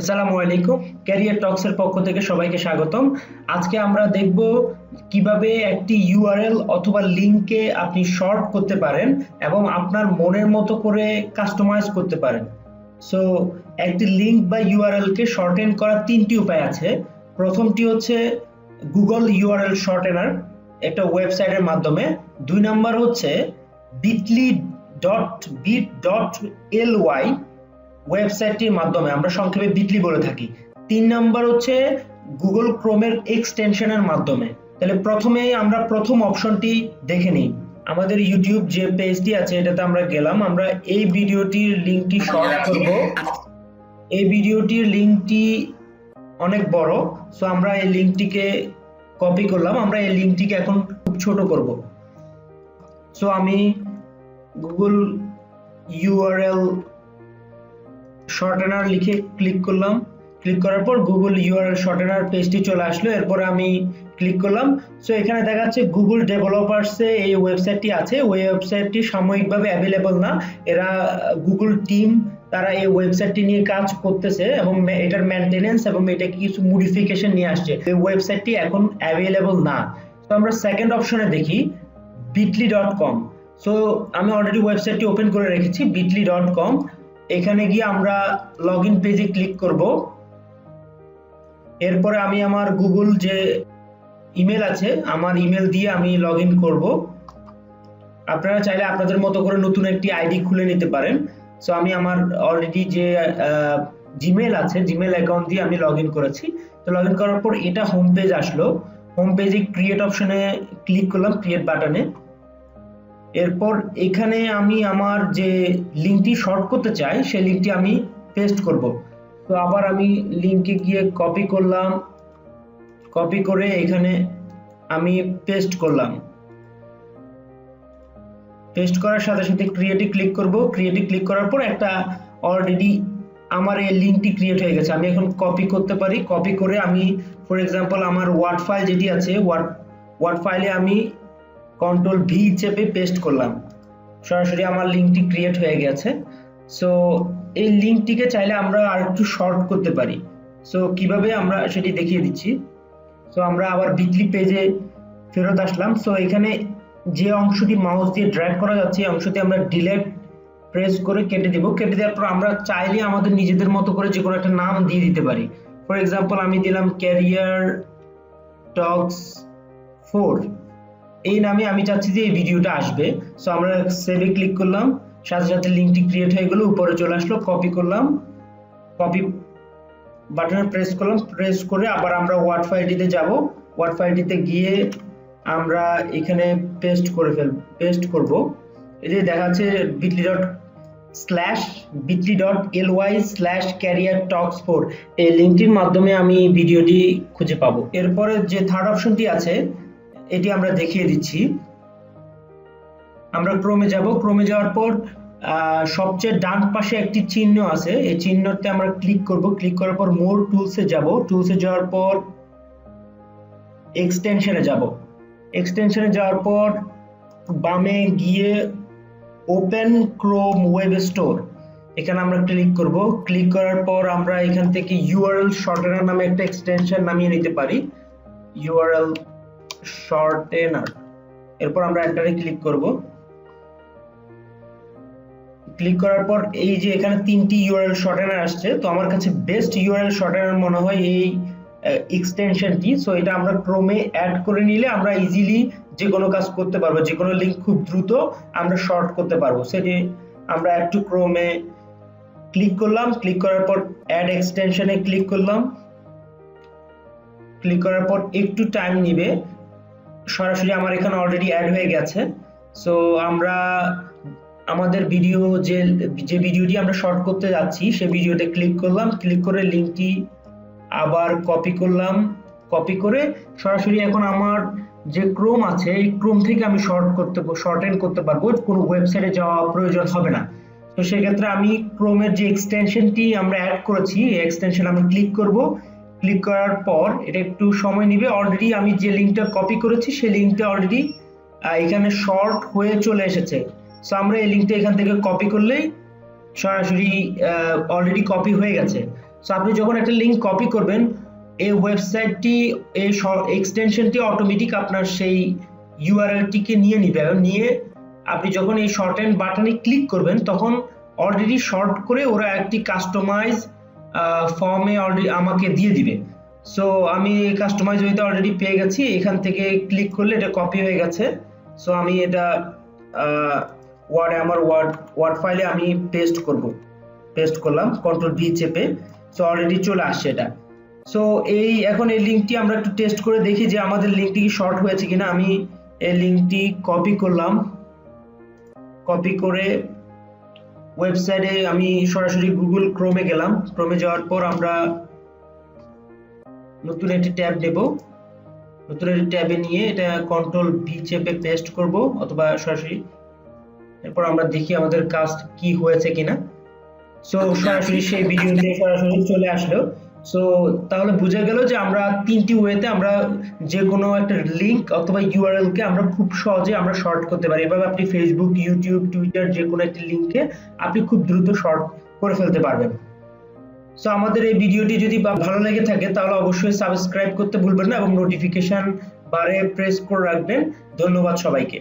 আসসালামু আলাইকুম। ক্যারিয়ার টক্স এর পক্ষ থেকে সবাইকে স্বাগতম। আজকে আমরা দেখব কিভাবে একটি ইউআরএল অথবা লিংকে আপনি শর্ট করতে পারেন এবং আপনার মনের মতো করে কাস্টমাইজ করতে পারেন। সো একটি লিংক বা ইউআরএল কে শর্টেন করার তিনটি উপায় আছে। প্রথমটি হচ্ছে গুগল ইউআরএল শর্টেনার, একটা ওয়েবসাইটের মাধ্যমে। ২ নাম্বার হচ্ছে bit.ly ওয়েবসাইটটির মাধ্যমে, আমরা সংক্ষেপে বিটলি বলে থাকি। ৩ নাম্বার হচ্ছে গুগল ক্রোমের এক্সটেনশনের মাধ্যমে। তাহলে প্রথমে আমরা প্রথম অপশনটি দেখে নিই। আমাদের ইউটিউব যে পেজটি আছে এটাতে আমরা গেলাম, আমরা এই ভিডিওটির লিংকটি শর্ট করব। এই ভিডিওটির লিংকটি অনেক বড়, সো আমরা এই লিংকটিকে কপি করলাম। আমরা এই লিংকটিকে এখন খুব ছোট করব। সো আমি গুগল ইউআরএল শর্টেনার লিখে ক্লিক করলাম। ক্লিক করার পর গুগল ইউআরএল শর্টেনার পেজটি চলে আসলো। এরপরে আমি ক্লিক করলাম। সো এখানে দেখাচ্ছে গুগল ডেভেলপার্সে এই ওয়েবসাইটটি আছে। ওই ওয়েবসাইটটি সাময়িকভাবে অ্যাভেলেবল না। এরা গুগল টিম তারা এই ওয়েবসাইটটি নিয়ে কাজ করতেছে এবং এটার মেইনটেনেন্স এবং এটাকে কিছু মডিফিকেশন নিয়ে আসছে। এই ওয়েবসাইটটি এখন অ্যাভেলেবল না। তো আমরা সেকেন্ড অপশনে দেখি bitly.com। সো আমি অলরেডি ওয়েবসাইটটি ওপেন করে রেখেছি bitly.com। এখানে গিয়ে আমরা লগইন পেজে ক্লিক করব। এরপরে আমি আমার গুগল যে ইমেল আছে, আমার ইমেল দিয়ে আমি লগইন করব। আপনারা চাইলে আপনাদের মতো করে নতুন একটি আইডি খুলে নিতে পারেন। সো আমি আমার অলরেডি যে জিমেল আছে, জিমেল অ্যাকাউন্ট দিয়ে আমি লগইন করেছি। তো লগইন করার পর এটা হোম পেজ আসলো। হোম পেজে ক্রিয়েট অপশনে ক্লিক করলাম, ক্রিয়েট বাটনে। এরপর এখানে আমি আমার যে লিংকটি শর্ট করতে চাই সেই লিংকটি আমি পেস্ট করব। তো আবার আমি লিংকে গিয়ে কপি করলাম, কপি করে এখানে আমি পেস্ট করলাম। পেস্ট করার সাথে সাথে ক্রিয়েটে ক্লিক করব। ক্রিয়েটে ক্লিক করার পর একটা অলরেডি আমার এই লিংকটি ক্রিয়েট হয়ে গেছে। আমি এখন কপি করতে পারি। কপি করে আমি ফর এক্সাম্পল আমার ওয়ার্ড ফাইল যেটি আছে, ওয়ার্ড ফাইলে আমি কন্ট্রোল ভি চেপে পেস্ট করলাম। সরাসরি আমার লিংকটি ক্রিয়েট হয়ে গেছে। সো এই লিংকটিকে চাইলে আমরা আরেকটু শর্ট করতে পারি। সো কিভাবে আমরা সেটি দেখিয়ে দিচ্ছি। সো আমরা আবার বিটলি পেজে ফেরত আসলাম। সো এখানে যে অংশটি মাউস দিয়ে ড্র্যাগ করা যাচ্ছে এই অংশটি আমরা ডিলিট প্রেস করে কেটে দেব। কেটে দেওয়ার পর আমরা চাইলে আমাদের নিজেদের মতো করে যে কোনো একটা নাম দিয়ে দিতে পারি। ফর এক্সাম্পল আমি দিলাম ক্যারিয়ার টক্স 4। এই নামে আমি চাচ্ছি যে এই ভিডিওটা আসবে। সো আমরা সেভে ক্লিক করলাম, সাথে সাথে লিংকটি ক্রিয়েট হয়ে গেল, উপরে চলে আসলো। কপি করলাম, কপি বাটনে প্রেস করলাম, প্রেস করে আবার আমরা ওয়ার্ড ফাইলটিতে যাব। ওয়ার্ড ফাইলটিতে গিয়ে আমরা এখানে পেস্ট করব। এই যে দেখা যাচ্ছে bit.ly/careertalks4 এই লিংকটির মাধ্যমে আমি ভিডিওটি খুঁজে পাবো। এরপরে যে থার্ড অপশনটি আছে এটি আমরা দেখিয়ে দিচ্ছি। আমরা ক্রোমে যাব। ক্রোমে যাওয়ার পর সবচেয়ে ডান পাশে একটি চিহ্ন আছে, এই চিহ্নতে আমরা ক্লিক করব। ক্লিক করার পর মোর টুলসে যাব। টুলসে যাওয়ার পর এক্সটেনশনে যাব। এক্সটেনশনে যাওয়ার পর বামে গিয়ে ওপেন ক্রোম ওয়েব স্টোর, এখানে আমরা ক্লিক করব। ক্লিক করার পর আমরা এখান থেকে ইউআরএল শর্টেনার নামে একটা এক্সটেনশন নামিয়ে নিতে পারি, ইউআরএল শর্টেনার। এরপর আমরা এন্টারে ক্লিক করব। ক্লিক করার পর এই যে এখানে তিনটি ইউআরএল শর্টেনার আসছে। তো আমার কাছে বেস্ট ইউআরএল শর্টেনার মনে হয় এই এক্সটেনশনটি। সো এটা আমরা ক্রোমে অ্যাড করে নিলে আমরা ইজিলি যে কোনো কাজ করতে পারবো, যে কোনো লিংক খুব দ্রুত আমরা শর্ট করতে পারবো। সেটি আমরা অ্যাড টু ক্রোমে ক্লিক করলাম। ক্লিক করার পর অ্যাড এক্সটেনশনে ক্লিক করলাম। ক্লিক করার পর একটু টাইম নেবে, সরাসরি আমার এখানে অলরেডি অ্যাড হয়ে গেছে। সো আমরা আমাদের ভিডিও যে ভিডিওটি আমরা শর্ট করতে যাচ্ছি সেই ভিডিওতে ক্লিক করলাম। ক্লিক করে লিংকটি আবার কপি করলাম। কপি করে সরাসরি এখন আমার যে ক্রোম আছে এই ক্রোম থেকে আমি শর্টেন করতে পারবো, কোনো ওয়েবসাইটে যাওয়া প্রয়োজন হবে না। তো সেক্ষেত্রে আমি ক্রোমের যে এক্সটেনশনটি আমরা অ্যাড করেছি এই এক্সটেনশন আমি ক্লিক করব। ক্লিক করার পর এটা একটু সময় নেবে। অলরেডি আমি যে লিংকটা কপি করেছি সেই লিংকটা অলরেডি এখানে শর্ট হয়ে চলে এসেছে। সো আমরা এই লিংকটা এখান থেকে কপি করলেই সরাসরি অলরেডি কপি হয়ে গেছে। সো আপনি যখন একটা লিংক কপি করবেন, এই ওয়েবসাইটটি, এই এক্সটেনশনটি অটোমেটিক আপনার সেই ইউআরএলটিকে নিয়ে নিবে, এবং নিয়ে আপনি যখন এই শর্টেন বাটনে ক্লিক করবেন তখন অলরেডি শর্ট করে ওরা একটি কাস্টমাইজ ফর্মে অলরেডি আমাকে দিয়ে দিবে। সো আমি কাস্টমাইজ ওয়েতে অলরেডি পেয়ে গেছি, এখান থেকে ক্লিক করলে এটা কপি হয়ে গেছে। সো আমি এটা আমার ওয়ার্ড ফাইলে আমি পেস্ট করলাম কন্ট্রোল ভি চেপে। সো অলরেডি চলে আসছে এটা। সো এখন এই লিঙ্কটি আমরা একটু টেস্ট করে দেখি যে আমাদের লিঙ্কটি কি শর্ট হয়েছে কিনা। আমি এই লিঙ্কটি কপি করলাম, কপি করে ওয়েবসাইটে আমি সরাসরি গুগল ক্রোমে গেলাম। ক্রোমে যাওয়ার পর আমরা নতুন একটি ট্যাব নেব, নতুন একটি ট্যাবে নিয়ে এটা কন্ট্রোল ভি চেপে পেস্ট করব অথবা সরাসরি, এরপর আমরা দেখি আমাদের কাজ কি হয়েছে কিনা। সো সরাসরি সেই ভিডিওতে সরাসরি চলে আসলো। সো তাহলে বোঝা গেল যে আমরা তিনটি ওয়েতে আমরা যে কোনো একটা লিংক অথবা ইউআরএল কে আমরা খুব সহজে আমরা শর্ট করতে পারি। এভাবে আপনি ফেসবুক, ইউটিউব, টুইটার যে কোনো একটি লিংকে আপনি খুব দ্রুত শর্ট করে ফেলতে পারবেন। সো আমাদের এই ভিডিওটি যদি ভালো লেগে থাকে তাহলে অবশ্যই সাবস্ক্রাইব করতে ভুলবেন না এবং নোটিফিকেশন বারে প্রেস করে রাখবেন। ধন্যবাদ সবাইকে।